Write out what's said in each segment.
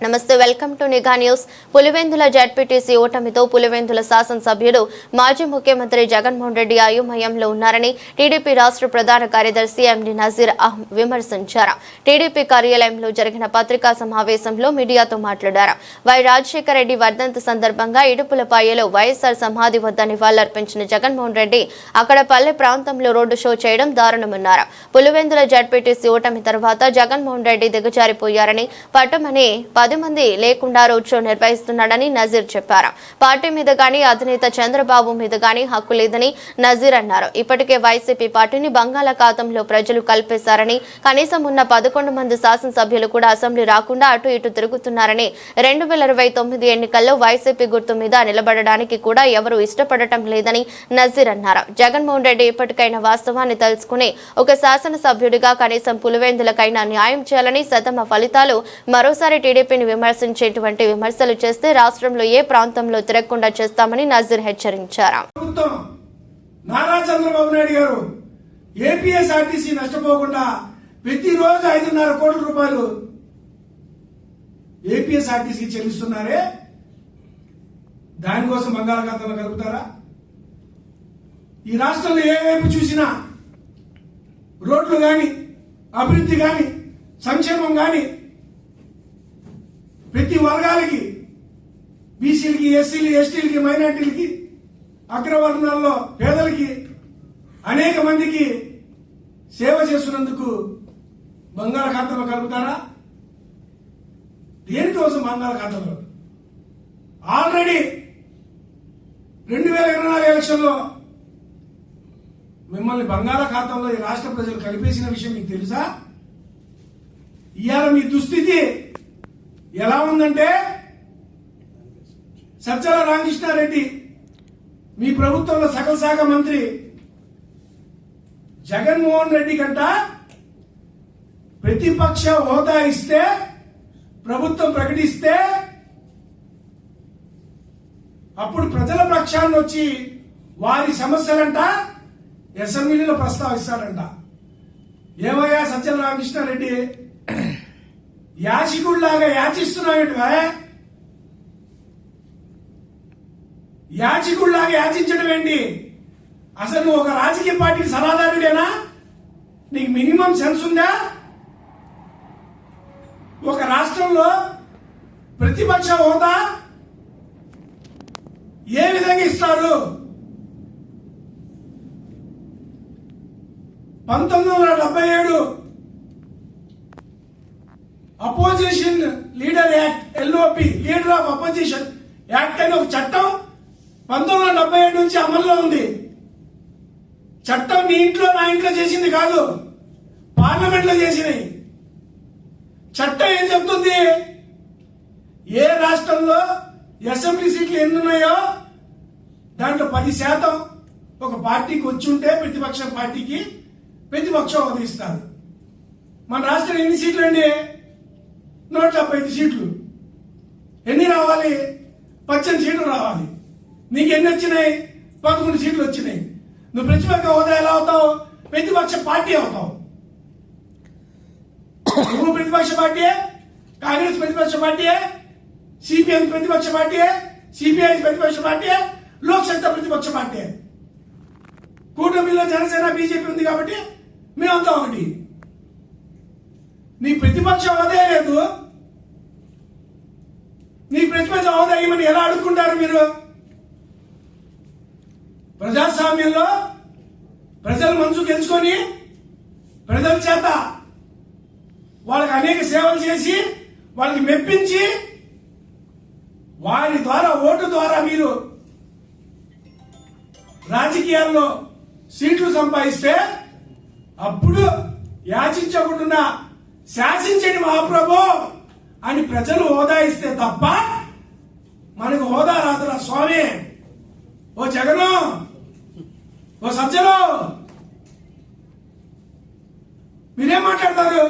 నమస్తే welcome to నిఘా news. Pulivendula ZPTC ఓటమితో Pulivendula శాసనసభ్యుడు మాజీ ముఖ్యమంత్రి జగన్మోహన్ రెడ్డి అయోమయంలో ఉన్నారని టీడీపీ రాష్ట్ర ప్రధాన కార్యదర్శి ఎండి నజీర్ విమర్శించారు. టీడీపీ కార్యాలయంలో జరిగిన పత్రికా సమావేశంలో మీడియాతో మాట్లాడారు. వై రాజశేఖర రెడ్డి వర్ధంతి సందర్భంగా ఇడుపులపాయలో వైఎస్ఆర్ సమాధి వద్ద నివాళులర్పించిన జగన్మోహన్ రెడ్డి అక్కడ పల్లె ప్రాంతంలో రోడ్డు షో చేయడం దారుణమన్నారు. పులివెందుల జడ్పీటీసీ ఓటమి తర్వాత జగన్మోహన్ రెడ్డి దిగజారిపోయారని పట్టమని 10 మంది లేకుండా రోడ్ షో నిర్వహిస్తున్నాడని నజీర్ చెప్పారు. పార్టీ మీద గానీ అధినేత చంద్రబాబు మీద గానీ హక్కు లేదని నజీర్ అన్నారు. ఇప్పటికే వైసీపీ పార్టీని బంగాళాఖాతంలో ప్రజలు కలిపేశారని, కనీసం ఉన్న 11 మంది శాసనసభ్యులు కూడా అసెంబ్లీ రాకుండా అటు ఇటు తిరుగుతున్నారని, 2029 ఎన్నికల్లో వైసీపీ గుర్తు మీద నిలబడడానికి కూడా ఎవరూ ఇష్టపడటం లేదని నజీర్ అన్నారు. జగన్మోహన్ రెడ్డి ఇప్పటికైనా వాస్తవాన్ని తెలుసుకుని ఒక శాసనసభ్యుడిగా కనీసం పులివెందులకైనా న్యాయం చేయాలని, సతమ ఫలితాలు మరోసారి టీడీపీని విమర్శించేటువంటి విమర్శలు చేస్తే రాష్ట్రంలో ఏ ప్రాంతంలో తిరగకుండా చేస్తామని నజీర్ హెచ్చరించారు. నారా చంద్రబాబు నాయుడు గారు ఏపీఎస్ఆర్టీసీ నష్టపోకుండా ప్రతిరోజు 5.5 కోట్ల రూపాయలు ఏపీఎస్ఆర్టీసీ చెల్లిస్తున్నారే, దానికోసం బంగాళాఖాతంలో కలుపుతారా? ఈ రాష్ట్రంలో ఏ వైపు చూసినా రోడ్లు గాని, అభివృద్ధి గాని, సంక్షేమం గాని ప్రతి వర్గాలకి, బీసీలకి, ఎస్సీలకి, ఎస్టీలకి, మైనార్టీలకి, అగ్రవర్ణాల్లో పేదలకి, అనేక మందికి సేవ చేస్తున్నందుకు బంగాళాఖాతంలో కలుపుతారా? దేనికోసం బంగాళాఖాతంలో? ఆల్రెడీ 2024 ఎలక్షన్లో మిమ్మల్ని బంగాళాఖాతంలో ఈ రాష్ట్ర ప్రజలు కలిపేసిన విషయం మీకు తెలుసా? ఇవాళ మీ దుస్థితి ఎలా ఉందంటే, సజ్జల రామకృష్ణారెడ్డి మీ ప్రభుత్వంలో సకల శాఖ మంత్రి, జగన్మోహన్ రెడ్డి కంట ప్రతిపక్ష హోదా ఇస్తే, ప్రభుత్వం ప్రకటిస్తే అప్పుడు ప్రజల పక్షాన్ని వచ్చి వారి సమస్యలంట అసెంబ్లీలో ప్రస్తావిస్తాడంట. ఏమయ్యా సజ్జల రామకృష్ణారెడ్డి, యాచికుడిలాగా యాచిస్తున్నావుగా? యాచికుడిలాగా యాచించడం ఏంటి? అసలు నువ్వు ఒక రాజకీయ పార్టీకి సలహాదారుడేనా? నీకు మినిమం సెన్స్ ఉందా? ఒక రాష్ట్రంలో ప్రతిపక్ష హోదా ఏ విధంగా ఇస్తారు? 1977 opposition leader act, LOP, leader of opposition act అనే ఒక చట్టం 1977 నుంచి అమల్లో ఉంది. చట్టం నీ ఇంట్లో నా ఇంట్లో చేసింది కాదు, పార్లమెంట్ లో చేసినాయి. చట్టం ఏం చెప్తుంది? ఏ రాష్ట్రంలో అసెంబ్లీ సీట్లు ఎన్ని ఉన్నాయో దాంట్లో 10% ఒక పార్టీకి వచ్చి ఉంటే ప్రతిపక్ష పార్టీకి ప్రతిపక్షం హోదా ఇస్తారు. మన రాష్ట్రం ఎన్ని సీట్లు అండి? 175 సీట్లు. ఎన్ని రావాలి? 18 సీట్లు రావాలి. నీకు ఎన్ని వచ్చినాయి? 11 సీట్లు వచ్చినాయి. నువ్వు ప్రతిపక్ష హోదా ఎలా అవుతావు? ప్రతిపక్ష పార్టీ అవుతావు. నువ్వు ప్రతిపక్ష పార్టీయే, కాంగ్రెస్ ప్రతిపక్ష పార్టీయే, సిపిఎం ప్రతిపక్ష పార్టీయే, సిపిఐ ప్రతిపక్ష పార్టీయే, లోక్సత్తా ప్రతిపక్ష పార్టీయే. కూటమిలో జనసేన, బీజేపీ ఉంది కాబట్టి మేమంతా ఒకటి. నీ ప్రతిపక్ష హోదా లేదు. నీ ప్రతిపక్ష హోదా ఇవ్వమని ఎలా అడుక్కుంటారు మీరు? ప్రజాస్వామ్యంలో ప్రజల మనసు గెలుచుకొని ప్రజల చేత వాళ్ళకి అనేక సేవలు చేసి వాళ్ళకి మెప్పించి వారి ద్వారా, ఓటు ద్వారా మీరు రాజకీయాల్లో సీట్లు సంపాదిస్తే అప్పుడు యాచించకుండా శాసించండి మహాప్రభు అని ప్రజలు హోదా ఇస్తే తప్ప మనకు హోదా రాదురా స్వామి. ఓ జగను, ఓ సజ్జలు, మీరేం మాట్లాడతారు?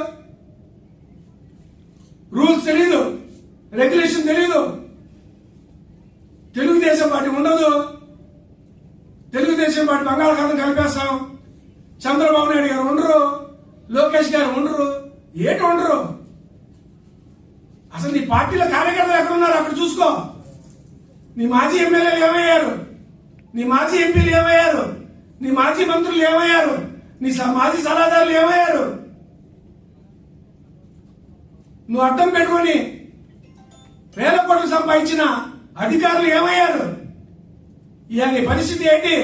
రూల్స్ తెలీదు, రెగ్యులేషన్ తెలీదు. తెలుగుదేశం పార్టీ ఉండదు. తెలుగుదేశం పార్టీ బంగాళాఖాతం కలిపేస్తాం. చంద్రబాబు నాయుడు గారు ఉండరు, లోకేష్ గారు ఉండరు, ఏటి ఉండరు. అసలు నీ పార్టీలో కార్యకర్తలు ఎక్కడ ఉన్నారు అక్కడ చూసుకో. నీ మాజీ ఎమ్మెల్యేలు ఏమయ్యారు? నీ మాజీ ఎంపీలు ఏమయ్యారు? నీ మాజీ మంత్రులు ఏమయ్యారు? నీ మాజీ సలహాదారులు ఏమయ్యారు? నువ్వు అడ్డం పెట్టుకొని వేల కోట్లు సంపాదించిన అధికారులు ఏమయ్యారు? ఇవాళ నీ పరిస్థితి ఏంటి?